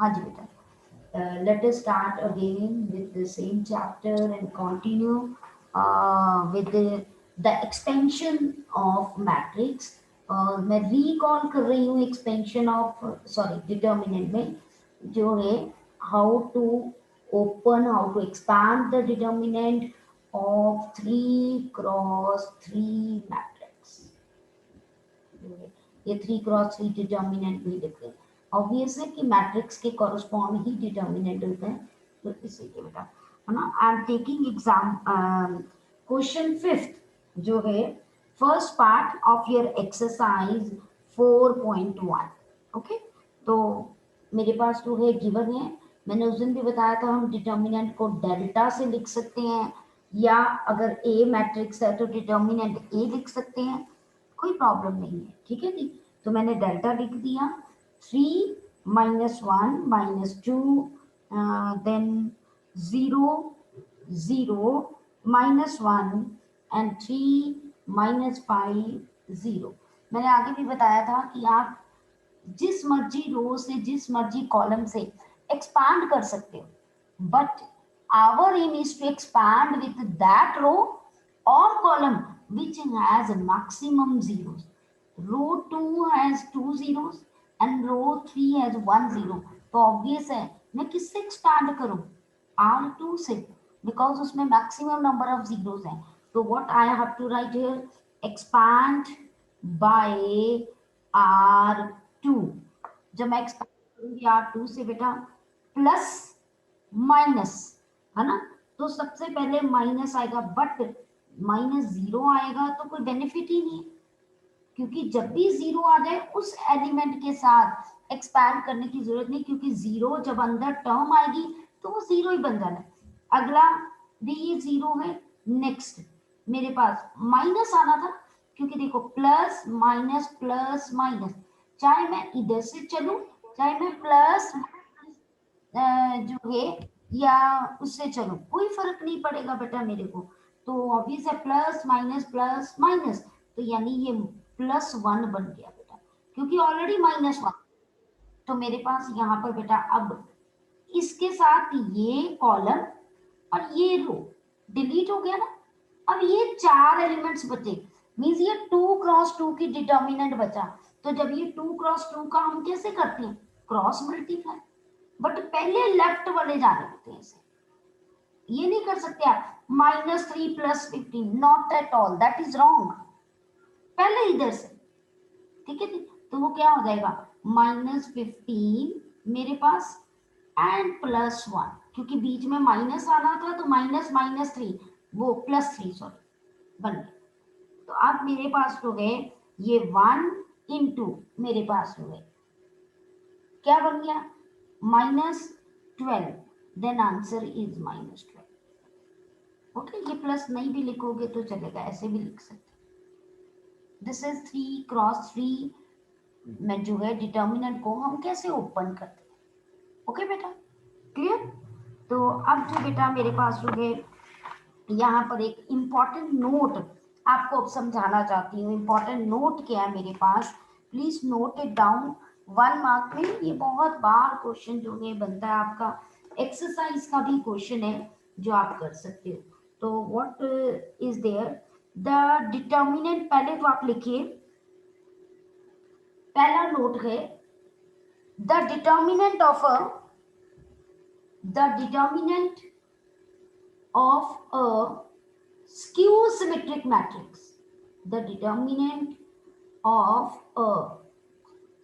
हाँ जी बेटा, let us start again with the same chapter and continue with the expansion of matrix. मैं recall कर रही हूँ expansion of sorry determinant में जो है how to open, how to expand the determinant of 3 cross 3 matrix. ये 3 cross 3 determinant भी लिखते हैं। ऑब्वियस है कि मैट्रिक्स के कॉरस्पॉन्ड ही डिटर्मिनेंट होते हैं, तो इसीलिए बेटा है ना। I am taking exam question fifth जो है first part of your exercise 4.1। Okay, तो मेरे पास जो है गिवन है, मैंने उस दिन भी बताया था हम डिटर्मिनेंट को डेल्टा से लिख सकते हैं, या अगर ए मैट्रिक्स है तो डिटर्मिनेंट ए लिख सकते हैं, कोई प्रॉब्लम नहीं है, ठीक है जी। तो मैंने डेल्टा लिख दिया, 3 - 1 - 2 देन 0 0 - 1 एंड 3 - 5 0। मैंने आगे भी बताया था कि आप जिस मर्जी रो से जिस मर्जी कॉलम से एक्सपांड कर सकते हो, but our aim is to expand with that row or column which has maximum zeros. Row 2 has 2 zeros and row 3 has 1 zero. तो ऑब्वियस है मैं किससे एक्सपैंड करूं, R2 से, बिकॉज उसमें मैक्सिमम नंबर ऑफ जीरोस हैं। तो what I have to write here, expand by R2। जब मैं एक्सपैंड करूंगी R2 से बेटा, प्लस माइनस, है ना, तो सबसे पहले माइनस आएगा, बट -0 आएगा तो कोई बेनिफिट ही नहीं है, क्योंकि जब भी 0 आ जाए उस एलिमेंट के साथ एक्सपैंड करने की जरूरत नहीं, क्योंकि 0 जब अंदर टर्म आएगी तो वो 0 ही बन जाना है। अगला भी ये 0 है। नेक्स्ट मेरे पास माइनस आना था, क्योंकि देखो प्लस माइनस, चाहे मैं इधर से चलूं, चाहे मैं प्लस जो है या उससे चलो, कोई फर्क नहीं पड़ेगा बेटा मेरे को। तो ऑब्वियस है प्लस माइनस, तो यानी ये +1 बन गया बेटा, क्योंकि ऑलरेडी -1। तो मेरे पास यहाँ पर बेटा अब इसके साथ ये कॉलम और ये रो डिलीट हो गया ना। अब ये 4 एलिमेंट्स बचे, मीन्स ये 2 क्रॉस 2 की डिटर्मिनेंट बचा। तो जब ये 2 क्रॉस 2 का हम कैसे करते हैं, क्रॉस मल्टीप्लाई, बट पहले लेफ्ट वाले जाने होते हैं इसे, ये नहीं कर सकते आप -3 + 15, not at all, that is wrong. पहले इधर से, ठीक है जी। तो वो क्या हो जाएगा, -15 मेरे पास एंड +1, क्योंकि बीच में माइनस आना था, तो -3 वो +3 सॉरी बन गया। तो अब मेरे पास हो गए ये 1 इंटू, मेरे पास हो गए क्या बन गया, -12, देन आंसर इज -12। ओके, ये प्लस नहीं भी लिखोगे तो चलेगा, ऐसे भी लिख सकते। दिस इज 3 क्रॉस 3 में जो है डिटर्मिनेंट को हम कैसे ओपन करते हैं। ओके बेटा, क्लियर। तो अब जो बेटा मेरे पास जो है यहाँ पर एक इम्पॉर्टेंट नोट आपको अब समझाना चाहती हूँ। इम्पॉर्टेंट नोट क्या है मेरे पास, please note it down. 1 mark में ये बहुत बार क्वेश्चन जो है बनता है, आपका एक्सरसाइज का भी क्वेश्चन है जो आप कर सकते हो। तो what is there, the determinant, पहले तो आप लिखिए, पहला नोट है the determinant of a, the determinant of a skew symmetric matrix. The determinant of a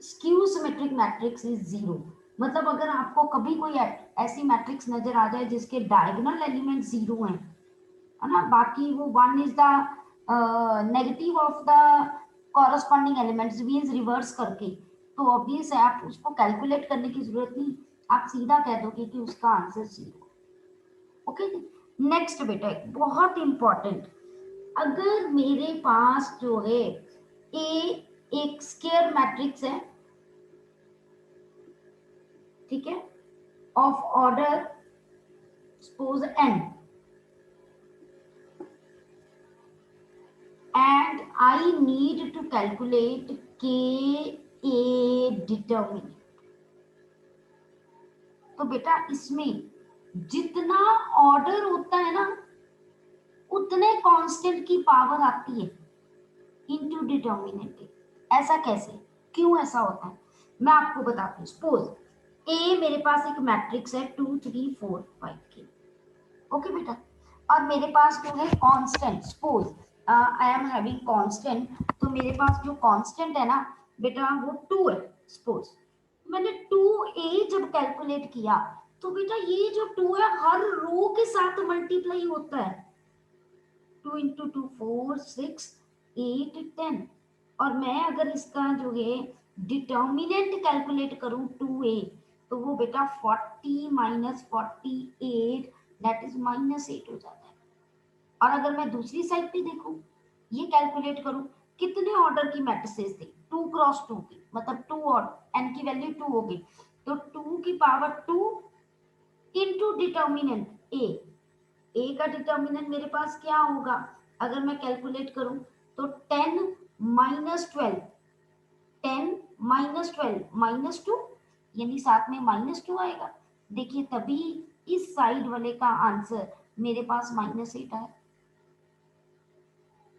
skew symmetric matrix is 0। मतलब अगर आपको कभी कोई ऐसी मैट्रिक्स नजर आ जाए जिसके डायगोनल एलिमेंट 0 हैं, है ना, बाकी वो 1 is the negative of the corresponding elements, means reverse करके, तो ऑब्वियस है आप उसको कैलकुलेट करने की जरूरत नहीं, आप सीधा कह दोगे कि उसका आंसर 0। ओके, नेक्स्ट बेटा बहुत इंपॉर्टेंट, अगर मेरे पास जो है ए एक स्केयर मैट्रिक्स है, ठीक है, of order suppose n, and I need to calculate K A determinant, तो बेटा इसमें जितना ऑर्डर होता है ना उतने कांस्टेंट की पावर आती है इनटू डिटर्मिनेंट। ऐसा कैसे, क्यों ऐसा होता है, मैं आपको बताती हूँ। सपोज ए मेरे पास एक मैट्रिक्स है 2 3 4 5 की, ओके बेटा, और मेरे पास जो है constant, suppose I am having constant, तो मेरे पास जो कांस्टेंट है ना बेटा वो 2 है। सपोज मैंने 2a जब कैलकुलेट किया तो बेटा ये जो 2 है हर रो के साथ मल्टीप्लाई होता है। 2 इंटू 2 4 6 8 10, और मैं अगर इसका जो है डिटर्मिनेंट कैलकुलेट करूं 2a, तो वो बेटा 40 माइनस 48 दैट इज -8 हो जाता है। और अगर मैं दूसरी साइड पे देखूं, ये कैलकुलेट करूं, कितने ऑर्डर की मैट्रिसेस थी 2 क्रॉस 2 की, मतलब 2 और n की वैल्यू 2 होगी, तो 2 की पावर 2 इंटू डिटर्मिनेंट ए का डिटर्मिनेंट मेरे पास क्या होगा, अगर मैं कैलकुलेट करूं तो 10 माइनस 12, 10 माइनस 12 माइनस 2, यानी साथ में -2 आएगा। देखिए तभी इस साइड वाले का आंसर मेरे पास -8 आया।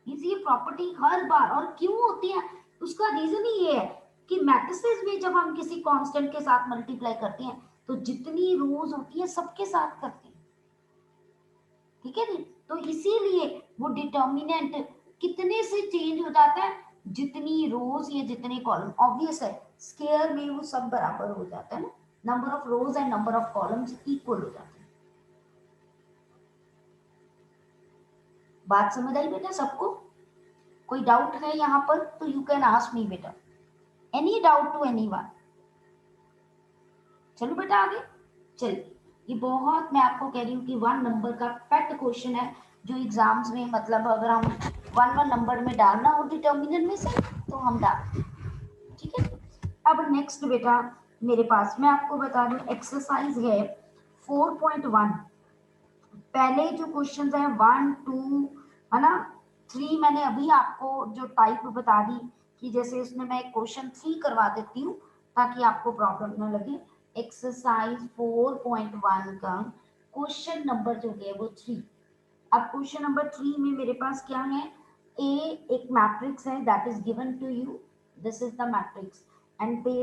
ये प्रॉपर्टी हर बार, और क्यों होती है उसका रीजन ही ये है कि मैट्रिसेस में जब हम किसी कांस्टेंट के साथ मल्टीप्लाई करते हैं तो जितनी रोज होती है सबके साथ करते हैं, ठीक है जी। तो इसीलिए वो डिटर्मिनेंट कितने से चेंज हो जाता है, जितनी रोज या जितने कॉलम, ऑब्वियस है स्केयर में वो सब बराबर हो जाता है ना, number of rose and number of columns equal हो जाते हैं। बात समझ आई बेटा सबको? कोई डाउट है यहाँ पर तो यू कैन आस्क मी बेटा, एनी डाउट टू एनीवन। चलो बेटा आगे चलिए, ये बहुत मैं आपको कह रही हूँ कि 1 नंबर का पेट क्वेश्चन है जो एग्जाम्स में, मतलब अगर हम 1 नंबर में डालना हो डिटर्मिनेंट में से तो हम डालते हैं, ठीक है। अब नेक्स्ट बेटा मेरे पास मैं आपको बता दूं एक्सरसाइज है 4.1। पहले जो क्वेश्चंस हैं 1 2 है ना, 3 मैंने अभी आपको जो टाइप बता दी कि जैसे इसमें मैं क्वेश्चन 3 करवा देती हूँ ताकि आपको प्रॉब्लम ना लगे। एक्सरसाइज 4.1 का क्वेश्चन नंबर जो है वो 3। अब क्वेश्चन नंबर 3 में मेरे पास क्या है, ए एक मैट्रिक्स है that is given to you, this is the matrix and they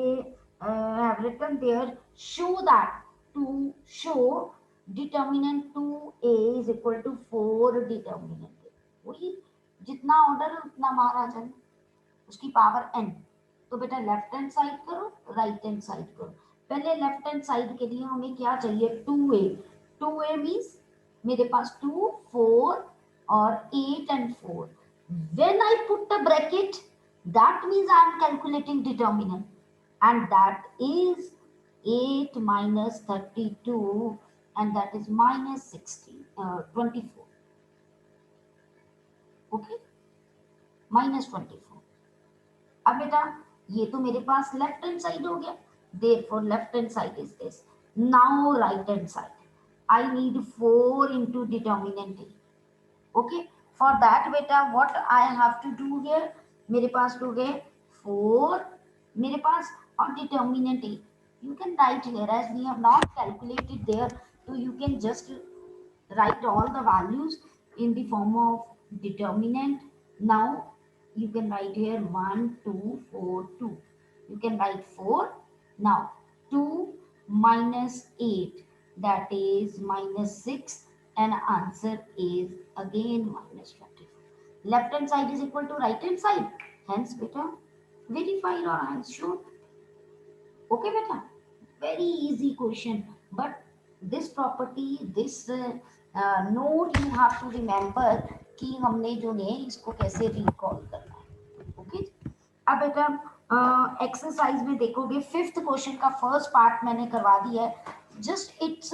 have written there show that, to show determinant 2a is equal to 4 determinant, वही जितना ऑर्डर उतना महाराजन, उसकी पावर n। तो बेटा लेफ्ट हैंड साइड करो right hand side करो। पहले left hand side के लिए हमें क्या चाहिए 2a, 2a मीन्स मेरे पास 2 4 और 8 and 4, when I put the bracket that means I am calculating determinant and that is 8 minus 32 and that is minus 16 24, okay, minus 24। अब बेटा ये तो मेरे पास लेफ्ट हैंड साइड हो गया, therefore left hand side is this। now right hand side I need 4 into determinant a, okay। for that beta what I have to do here, मेरे पास हो गए 4 मेरे पास और determinant a, you can write here as we have not calculated there, so you can just write all the values in the form of determinant। now you can write here 1 2 4 2, you can write 4, now 2 minus 8 that is minus 6 and answer is again minus 24। left hand side is equal to right hand side, hence beta verified or hence shown, okay beta, very easy question, but this property this note you have to remember कि हमने जो है इसको कैसे recall करना है, okay. अब बेटा एक्सरसाइज में देखोगे 5th क्वेश्चन का फर्स्ट पार्ट मैंने करवा दिया है, just it's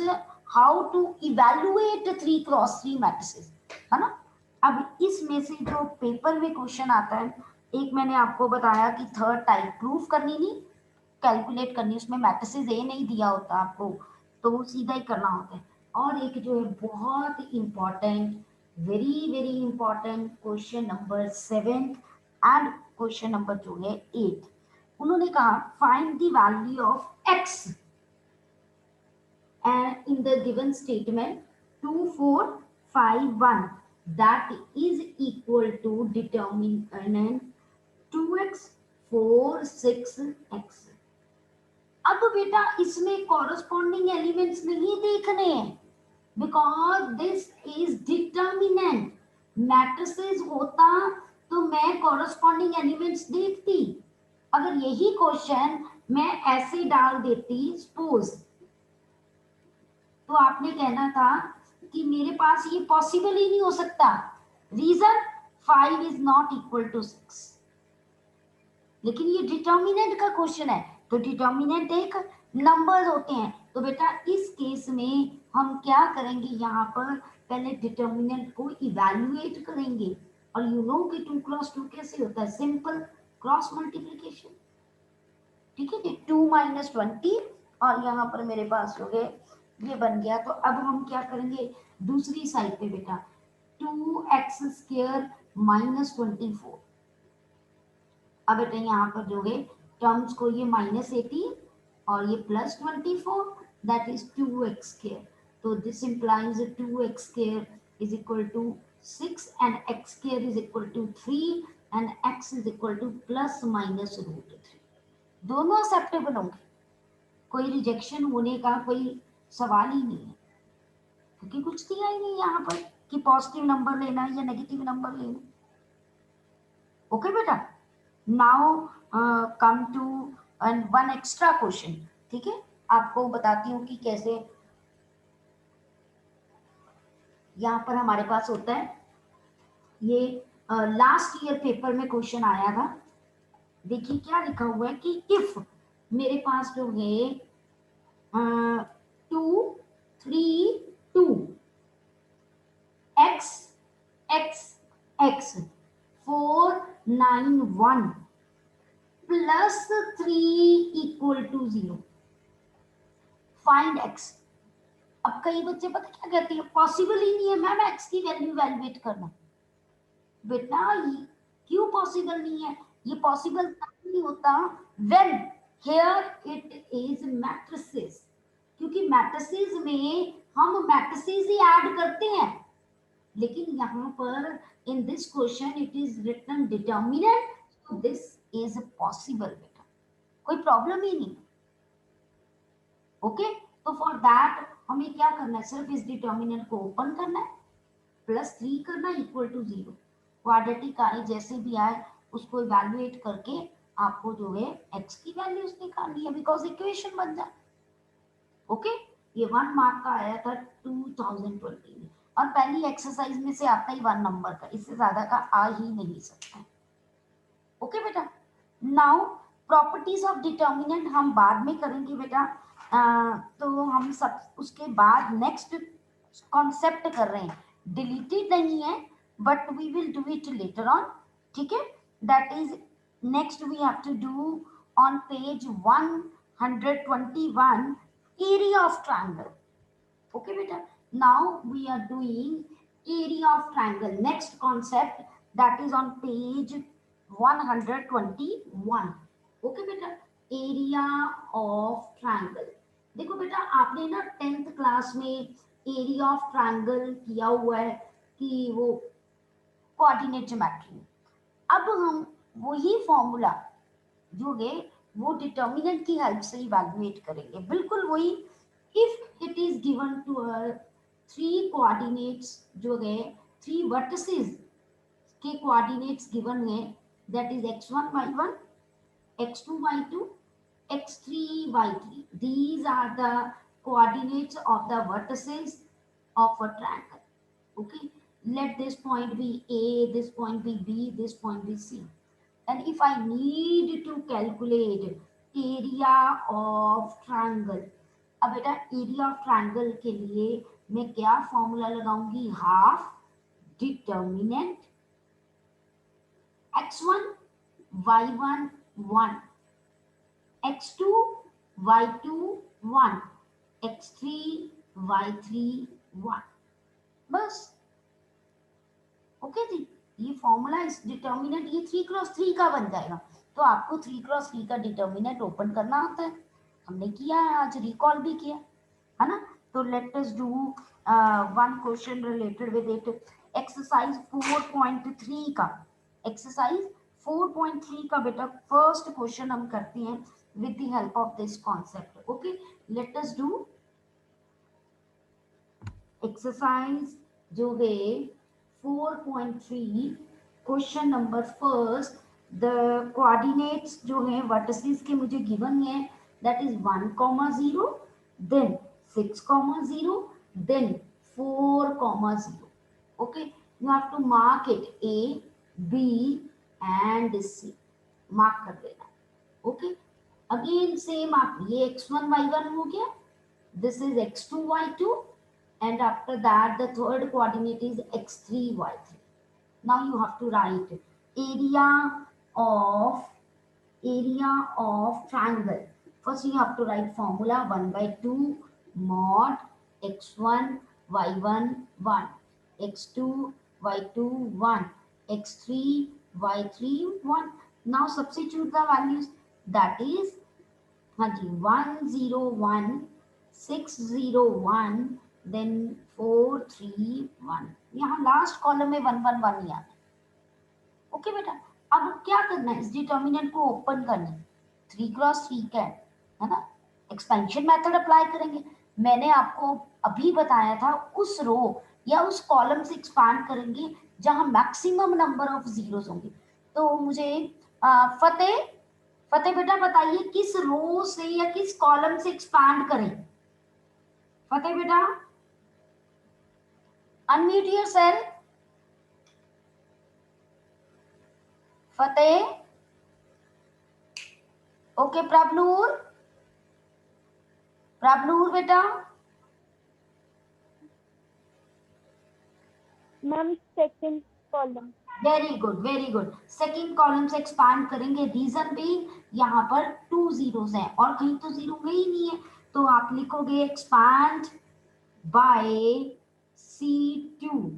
how to evaluate 3 cross 3 matrices, है ना। अब इसमें से जो पेपर में क्वेश्चन आता है, एक मैंने आपको बताया कि थर्ड टाइप प्रूफ करनी नहीं कैलकुलेट करनी, उसमें मैट्रिसेस ए नहीं दिया होता आपको तो वो सीधा ही करना होता है। और एक जो है बहुत important, very very important question number 7 and question number जो है 8, उन्होंने कहा find the value of x in the given statement 2 4 5 1 that is equal to determinant 2x 4 6x। अब बेटा इसमें कॉरस्पॉन्डिंग एलिमेंट्स नहीं देखने हैं because this is determinant. Matrices होता तो मैं कॉरस्पॉन्डिंग एलिमेंट्स देखती। अगर यही क्वेश्चन मैं ऐसे डाल देती सपोज, तो आपने कहना था कि मेरे पास ये पॉसिबल ही नहीं हो सकता। Reason 5 is not equal to 6, लेकिन ये डिटर्मिनेंट का क्वेश्चन है तो डिटर्मिनेंट एक नंबर होते हैं। तो बेटा इस केस में हम क्या करेंगे, यहाँ पर पहले डिटर्मिनेंट को इवैल्यूएट करेंगे। और यू नो कि 2 क्रॉस 2 कैसे होता है, सिंपल क्रॉस मल्टीप्लीकेशन। ठीक है, 2 माइनस 20 और यहाँ पर मेरे पास हो गए ये बन गया। तो अब हम क्या करेंगे दूसरी साइड पे बेटा 2x स्क्वायर माइनस 24। अब बेटा यहाँ पर जो है टर्म्स को ये माइनस 18 और ये plus 24 that is 2x square. तो this implies 2x square is equal to 6 and x square is equal to 3 and x is equal to plus minus root 3। दोनों एक्सेप्टेबल होंगे, कोई रिजेक्शन होने का कोई सवाल ही नहीं है, क्योंकि कुछ दिया ही नहीं यहाँ पर कि पॉजिटिव नंबर लेना है या नेगेटिव नंबर लेना। ओके बेटा, now come to one extra question. ठीक है, आपको बताती हूँ कि कैसे यहाँ पर हमारे पास होता है। ये लास्ट ईयर पेपर में क्वेश्चन आया था। देखिए क्या लिखा हुआ है कि इफ मेरे पास जो है 2 3 2 x x x 4 9 1 plus 3 equal to 0, find x। अब कई बच्चे पता क्या कहते हैं, पॉसिबल ही नहीं है मैम x की वैल्यू वैल्यूएट करना। बेटा क्यों पॉसिबल नहीं है, ये पॉसिबल नहीं होता when here it is matrices, क्योंकि मैट्रिसेस में हम मैट्रिसेस ही ऐड करते हैं। लेकिन यहाँ पर in this question it is written determinant, so this is possible बेटा, कोई प्रॉब्लम ही नहीं। ओके, तो फॉर दैट हमें क्या करना है, सिर्फ इस डिटर्मिनेंट को ओपन करना है, प्लस 3 करना इक्वल टू 0। क्वाड्रेटिक आए जैसे भी आए उसको इवैल्यूएट करके आपको जो है x की वैल्यूज निकालनी है, बिकॉज इक्वेशन बन जाए। ओके, ये 1 मार्क का आया था 2020 में, और पहली एक्सरसाइज में से आता ही 1 नंबर का, इससे ज्यादा का आ ही नहीं सकता। ओके बेटा, नाउ प्रॉपर्टीज ऑफ डिटर्मिनेंट हम बाद में करेंगे बेटा। तो हम सब उसके बाद नेक्स्ट कॉन्सेप्ट कर रहे हैं, डिलीटेड नहीं है but we will do it later on. ठीक है, that is next we have to do on page 121 area of triangle। okay beta, now we are doing area of triangle, next concept that is on page 121। okay beta, area of triangle। देखो बेटा आपने ना 10th class में area of triangle किया हुआ है कि वो कोऑर्डिनेट ज्योमेट्री में। अब हम वही फॉर्मूला जो है वो डिटर्मिनेंट की हेल्प से इवैल्यूएट करेंगे, बिल्कुल वही। If it is given to 3 coordinates जो है 3 वर्टिसेस के कोऑर्डिनेट्स गिवन है, that is x1 y1 x2 y2 x3 y3, these are the coordinates of the vertices of a triangle। okay, let this point be a, this point be b, this point be c, and if I need to calculate area of triangle, अब बेटा area of triangle के लिए मैं क्या formula लगाऊंगी, half determinant x1 y1 1 x2 y2 1 x3 y3 1, बस। Okay जी, ये formula इस डिटर्मिनेंट ये 3 क्रॉस 3 का बन जाएगा। तो आपको 3 क्रॉस 3 का डिटर्मिनेंट ओपन करना आता है, हमने किया है आज, रिकॉल भी किया है ना। तो let us do one question related with it. Exercise 4.3 का, एक्सरसाइज 4.3 का बेटा फर्स्ट क्वेश्चन हम करते हैं with the help of this concept. Okay, let us do exercise जो है 4.3 question number first. The coordinates जो है वर्टिसेस के मुझे गिवन है, that is 1,0, then 6,0, then 4,0. Okay, you have to mark it A, B and C, mark कर देना। Okay, again same आप ये x1 y1 हो गया, this is x2 y2, and after that the third coordinate is x3 y3. Now you have to write area of triangle. First you have to write formula 1/2 mod x1 y1 1, x2 y2 1, x3 y3 1. Now substitute the values, that is हाँ जी 101 601 then 431, यहाँ last column में 111 ही आता है। Okay बेटा, अब क्या करना है, इस डिटर्मिनेंट को ओपन करना है, 3x3 का है ना, एक्सपेंशन मेथड अप्लाई करेंगे। मैंने आपको अभी बताया था उस रो या उस कॉलम से एक्सपांड करेंगे जहां मैक्सिमम नंबर ऑफ जीरोस होंगे। तो मुझे फतेह बेटा बताइए किस रो से या किस कॉलम से एक्सपांड करें। फतेह बेटा अनम्यूट योरसेल्फ। फतेह, ओके प्रभनूर बेटा। Ma'am second column. Very good, second column से एक्सपांड करेंगे। रीजन भी यहाँ पर 2 जीरोस हैं और कहीं तो जीरो है ही नहीं है, तो आप लिखोगे expand bye C2,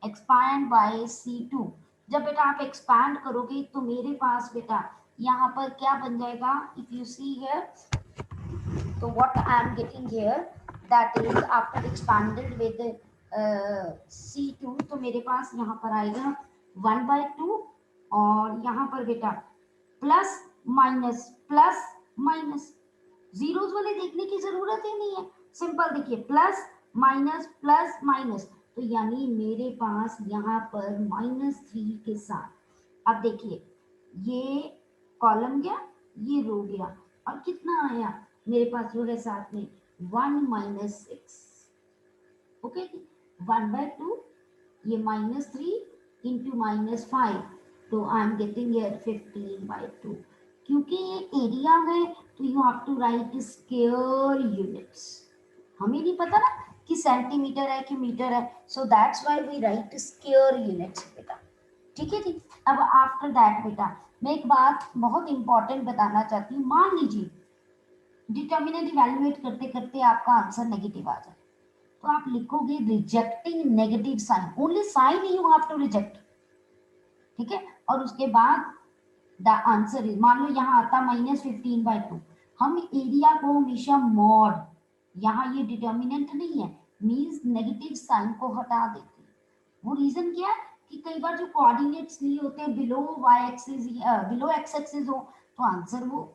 expand bye C2। जब बेटा आप एक्सपांड करोगे तो मेरे पास बेटा यहाँ पर क्या बन जाएगा, इफ यू सी हियर, तो what I am getting here, that is after expanded with C2, तो मेरे पास यहाँ पर आएगा 1/2 और यहाँ पर बेटा प्लस माइनस, जीरोस वाले देखने की जरूरत ही नहीं है, सिंपल देखिए प्लस माइनस, तो यानी मेरे पास यहाँ पर -3 के साथ, अब देखिए ये कॉलम गया, ये रो गया, और कितना आया मेरे पास जो है साथ में 1 - 6। ओके, 1/2 ये -3 इंटू -5, तो आई एम गेटिंग हियर 15/2। क्योंकि ये एरिया है तो you have to write square units. हमें नहीं पता ना कि सेंटीमीटर है कि मीटर है, so that's why we write square units बेटा। ठीक है जी। अब आफ्टर दैट बेटा मैं एक बात बहुत इंपॉर्टेंट बताना चाहती हूँ। मान लीजिए डिटर्मिनेंट इवैल्यूएट करते करते आपका आंसर नेगेटिव आ जाए, तो आप लिखोगे rejecting negative sign, only sign you have to reject. ठीक है, और उसके बाद द आंसर इज, मान लो यहाँ आता -15/2, हम एरिया को हमेशा मॉड, यहाँ ये डिटर्मिनेंट नहीं है, मींस नेगेटिव साइन को हटा देते हैं। वो रीजन क्या है कि कई बार जो कोऑर्डिनेट्स लिए होते हैं below y axis, below x axis हो, तो आंसर वो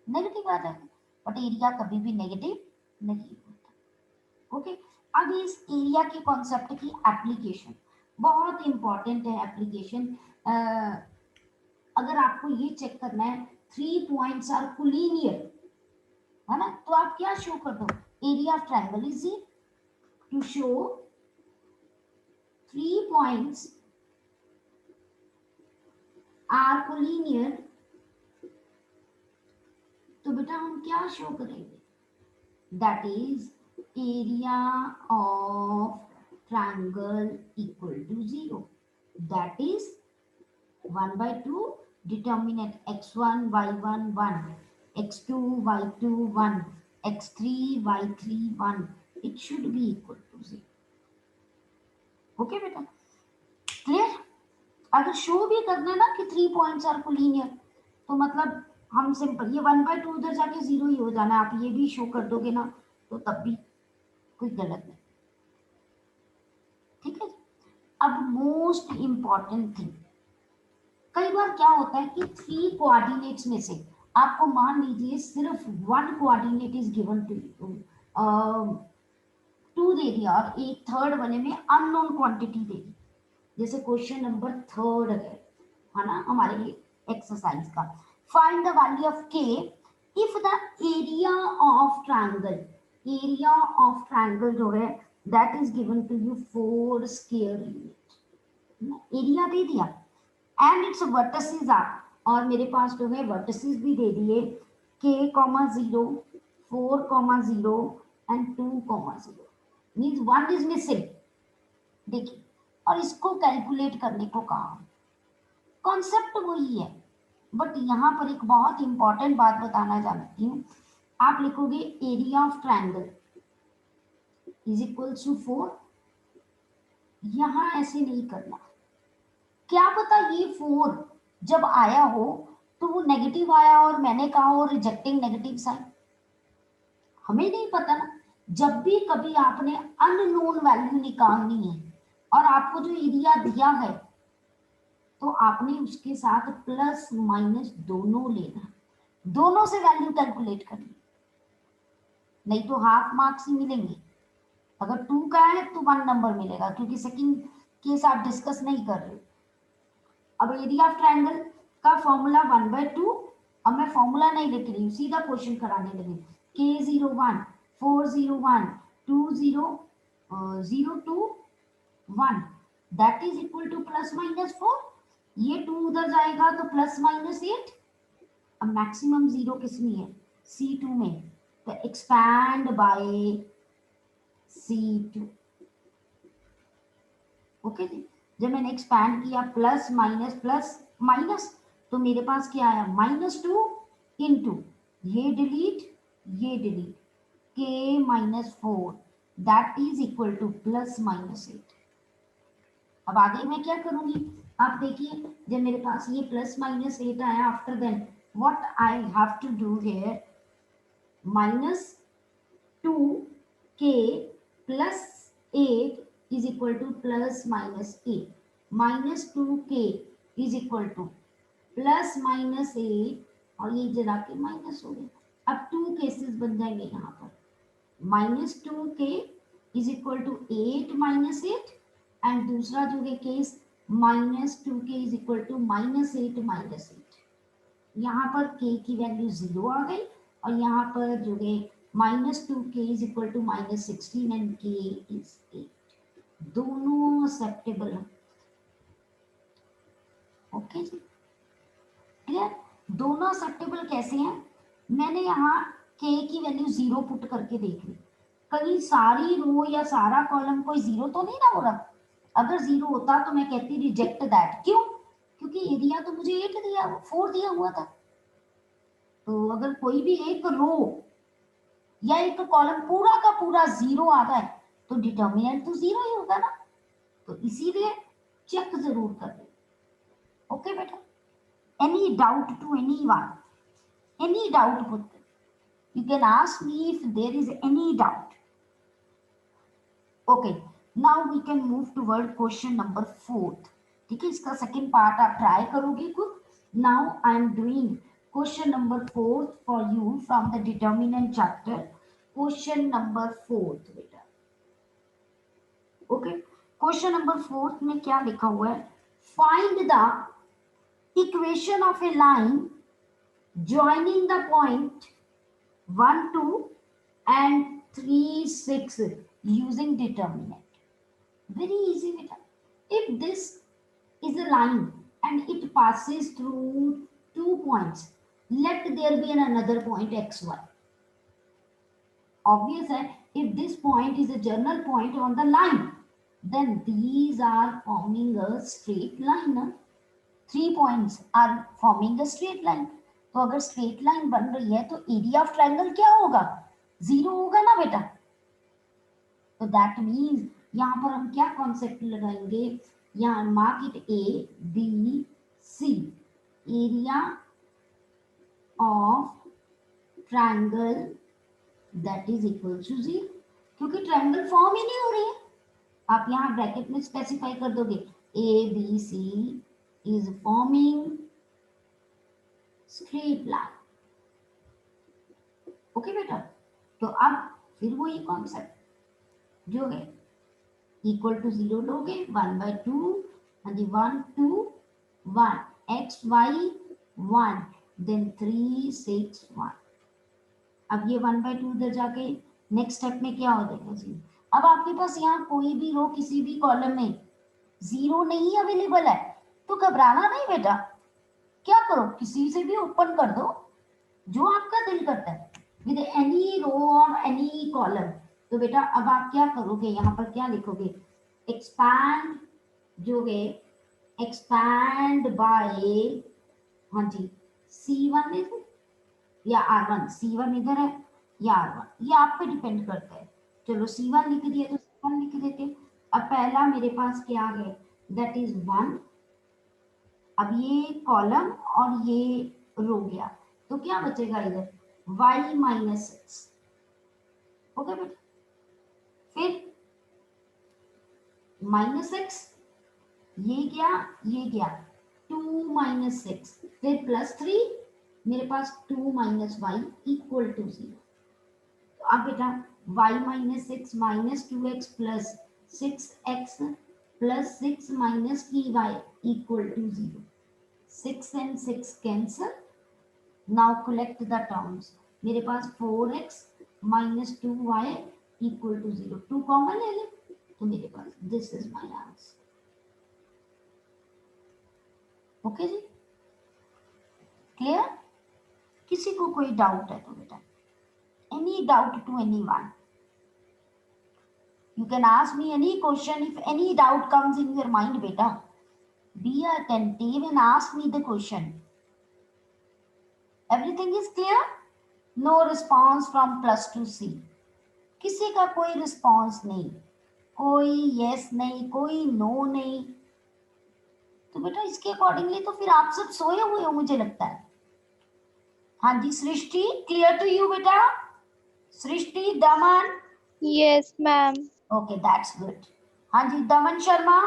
नेगेटिव आ जाएगा, बट एरिया कभी भी नेगेटिव नहीं होता। ओके, अब इस एरिया के कॉन्सेप्ट की एप्लीकेशन बहुत इंपॉर्टेंट है। एप्लीकेशन अगर आपको ये चेक करना है 3 पॉइंट्स आर कोलिनियर, है ना, तो आप क्या शो कर दो, area of triangle is to show 3 points are collinear, तो बेटा हम क्या शो करेंगे, that is area of triangle equal to 0, that is 1/2 determinant x1 y1 1, x2 y2 1, x3 y3 1, it should be equal to 0। Okay बेटा, clear. अगर show भी करना ना कि 3 पॉइंट्स आर कोलिनियर, तो मतलब हम सिंपल ये 1/2 उधर जाके 0 ही हो जाना, आप ये भी शो कर दोगे ना तो तब भी कोई गलत नहीं, ठीक है। अब मोस्ट इंपॉर्टेंट थिंग, कई बार क्या होता है कि 3 कोऑर्डिनेट्स में से आपको मान लीजिए सिर्फ 1 coordinate is given to you, 2 दे दिया और एक थर्ड वाले में अननोन क्वांटिटी दे दी, जैसे क्वेश्चन नंबर 3 है ना हमारे एक्सरसाइज का। Find the value of k if the area of triangle, area of triangle जो है that is given to you 4 square unit, area दे दिया एंड इट्स वर्टिसेस आर, और मेरे पास जो है वर्टिसेस भी दे दिए k, 0, 4, 0 and 2, 0, means 1 is missing. देखिए, और इसको कैलकुलेट करने को कहा, कॉन्सेप्ट वही है, बट यहाँ पर एक बहुत इंपॉर्टेंट बात बताना चाहती हूँ। आप लिखोगे area of triangle is equal to 4, यहाँ ऐसे नहीं करना, क्या पता ये 4 जब आया हो तो वो नेगेटिव आया और मैंने कहा हो रिजेक्टिंग नेगेटिव साइन, हमें नहीं पता ना। जब भी कभी आपने अननोन वैल्यू निकालनी है और आपको जो एरिया दिया है तो आपने उसके साथ प्लस माइनस दोनों लेना, दोनों से वैल्यू कैलकुलेट करनी, नहीं तो हाफ मार्क्स ही मिलेंगे। अगर 2 का है तो 1 नंबर मिलेगा, क्योंकि सेकंड केस आप डिस्कस नहीं कर रहे। अब एरिया ऑफ ट्रायंगल का फॉर्मूला 1/2, अब मैं फॉर्मूला नहीं लिख रही हूँ, सीधा क्वेश्चन कराने लगी। K01 401 20 0 2 1 that is equal to plus minus 4, ये 2 उधर जाएगा तो प्लस माइनस 8। अब मैक्सिमम 0 किस में है, C2 में, तो एक्सपैंड बाय C2। ओके जी, जब मैंने एक्सपैंड किया प्लस माइनस तो मेरे पास क्या आया -2 इंटू ये delete k -4 that is equal to plus -8। अब आगे मैं क्या करूंगी, आप देखिए, जब मेरे पास ये प्लस -8 आया, after then what I have to do here, -2k plus 8 is equal to plus minus 8, minus 2k is equal to plus minus 8, और ये जरा के माइनस हो गया। अब 2 केसेस बन जाएंगे यहाँ पर, -2k is equal to 8 minus 8, and दूसरा जो है case -2k is equal to -8 minus 8। यहाँ पर k की वैल्यू 0 आ गई और यहाँ पर जो है -2k is equal to -16 and k is 8, दोनों एक्सेप्टेबल है। ओके जी, क्लियर, दोनों एक्सेप्टेबल कैसे हैं, मैंने यहाँ k की वैल्यू 0 पुट करके देख ली, कहीं सारी रो या सारा कॉलम कोई 0 तो नहीं ना हो रहा, अगर 0 होता तो मैं कहती रिजेक्ट दैट, क्यों, क्योंकि एरिया तो मुझे 8 दिया, 4 दिया हुआ था। तो अगर कोई भी एक रो या एक कॉलम पूरा का पूरा 0 आ जाए तो डिटर्मिनेंट तो 0 ही होगा ना, तो इसीलिए चेक जरूर कर ले। ओके बेटा, any doubt to anyone, any doubt put, you can ask me if there is any doubt. Okay, now we can move toward question number 4, ठीक है, इसका सेकंड पार्ट आप ट्राई करोगे खुद। Now I am doing question number 4 for you from the determinant chapter, question number 4 बेटा। Okay, question number 4 में क्या लिखा हुआ है, find the equation of A line joining the point 1 2 and 3 6 using determinant, very easy beta। if this is a line and it passes through 2 points, let there be another point xy, obvious है, if this point is a journal point on the line then these are forming a straight line, 3 points are forming a straight line। तो अगर straight line बन रही है तो area of triangle क्या होगा, 0 होगा ना बेटा। तो दैट मीन्स यहाँ पर हम क्या कॉन्सेप्ट लगाएंगे, यहाँ mark it A B C, area of triangle that is equal to 0। क्योंकि ट्रायंगल फॉर्म ही नहीं हो रही है। आप यहाँ ब्रैकेट में स्पेसिफाई कर दोगे ABC is forming straight line. Okay बेटा, तो अब फिर वही कॉन्सेप्ट जो है इक्वल टू 0 लोगे 1/2 and the 1 2 1 x y 1 then 3 6 1। अब ये 1/2 उधर जाके नेक्स्ट स्टेप में क्या हो जाएगा जी। अब आपके पास यहाँ कोई भी रो किसी भी कॉलम में 0 नहीं अवेलेबल है तो घबराना नहीं बेटा, क्या करो किसी से भी ओपन कर दो जो आपका दिल करता है विद एनी रो और एनी कॉलम। तो बेटा अब आप क्या करोगे, यहाँ पर क्या लिखोगे, एक्सपैंड जो है एक्सपैंड बाय, हाँ जी C1 इधर या R1, C1 इधर है या R1, ये आप पे डिपेंड करता है। चलो C1 लिख दिया तो C1 लिख देते। अब पहला मेरे पास क्या है, दैट इज 1। अब ये कॉलम और ये रो गया तो क्या बचेगा इधर y माइनस 6। ओके बेटा, फिर -x, ये गया 2 माइनस 6, फिर +3, मेरे पास 2 माइनस वाई इक्वल टू 0। तो अब बेटा y minus 6 minus 2x plus 6x plus 6 minus 3y equal to 0। 6 and 6 cancel, now collect the terms। मेरे पास 4x minus 2y equal to 0, 2 common ले ले तो मेरे पास this is my answer. Okay जी, क्लियर? किसी को कोई डाउट है तो बेटा, any doubt to anyone, you can ask me any question if any doubt comes in your mind beta, be attentive and ask me the question। everything is clear? no response from plus to C, किसी का कोई response नहीं, कोई yes नहीं, कोई no नहीं, तो बेटा इसके अकॉर्डिंगली तो फिर आप सब सोए हुए हो मुझे लगता है। हाँ जी सृष्टि, क्लियर टू यू बेटा? Srishti, Daman? Yes, ma'am. Okay that's good. हाँ जी Daman Sharma,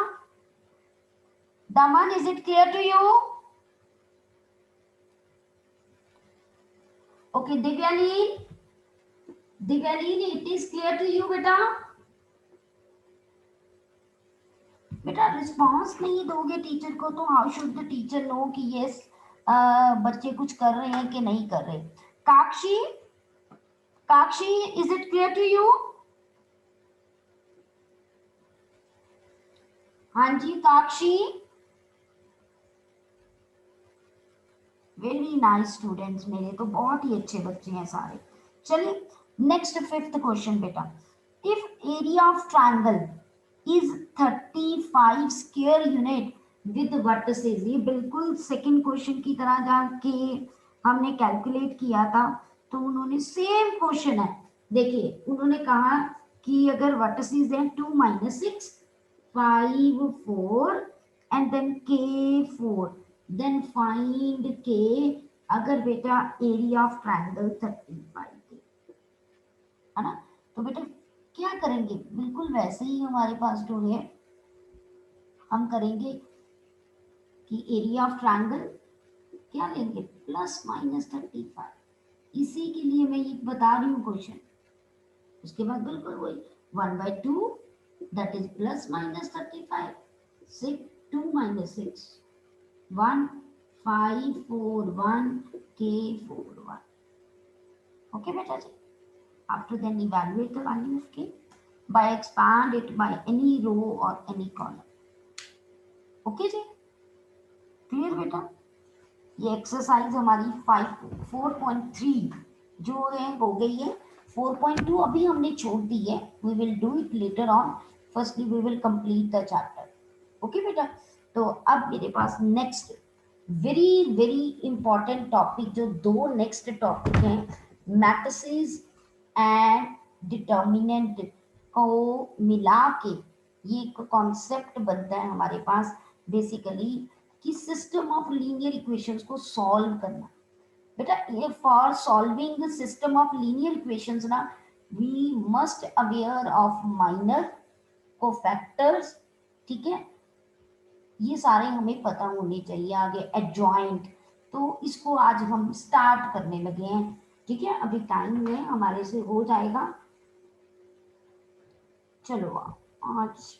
Daman is it clear to you? Okay Divyaleen, Divyaleen it is clear to you बेटा? बेटा रिस्पॉन्स नहीं दोगे टीचर को तो how should the teacher know कि यस बच्चे कुछ कर रहे हैं कि नहीं कर रहे। Kakshi, Kakshi is it clear to you? हाँ जी काक्षी, वेरी नाइस स्टूडेंट्स, मेरे तो बहुत ही अच्छे बच्चे हैं सारे। चलिए नेक्स्ट 5th क्वेश्चन बेटा, if area of triangle is 35 square unit with vertices, ये बिल्कुल सेकंड क्वेश्चन की तरह जाके हमने कैलकुलेट किया था, तो उन्होंने सेम क्वेश्चन है, देखिए उन्होंने कहा कि अगर वर्टिसेस हैं 2 minus 6 5 4 and then k 4, then find k अगर बेटा एरिया ऑफ ट्रायंगल 35 के, है ना। तो बेटा क्या करेंगे, बिल्कुल वैसे ही हमारे पास जो है हम करेंगे कि एरिया ऑफ ट्रायंगल क्या लेंगे प्लस माइनस 35, इसी के लिए मैं ये बता रही हूँ क्वेश्चन। उसके बाद बिल्कुल वही 1/2 that is plus minus 35, 6 2 minus 6 1 5 4 1 k 4 1। okay beta ji, after then evaluate the value of k by expand it by any row or any column। okay जी, क्लियर बेटा? ये एक्सरसाइज हमारी 4.3 जो है हो गई है। 4.2 अभी हमने छोड़ दी है, we will do it later on, firstly we will complete the chapter. Okay बेटा, तो अब मेरे पास next very very important topic, जो दो नेक्स्ट टॉपिक हैं मैट्रिसेस एंड डिटर्मिनेंट को मिला के ये एक कॉन्सेप्ट बनता है हमारे पास बेसिकली कि सिस्टम ऑफ लीनियर इक्वेशंस को सॉल्व करना। बेटा ये for solving the system of linear equations ना we must aware of minor cofactors, ठीक है, ये सारे हमें पता होने चाहिए। आगे एडजॉइंट, तो इसको आज हम स्टार्ट करने लगे हैं, ठीक है, अभी टाइम में हमारे से हो जाएगा। चलो आज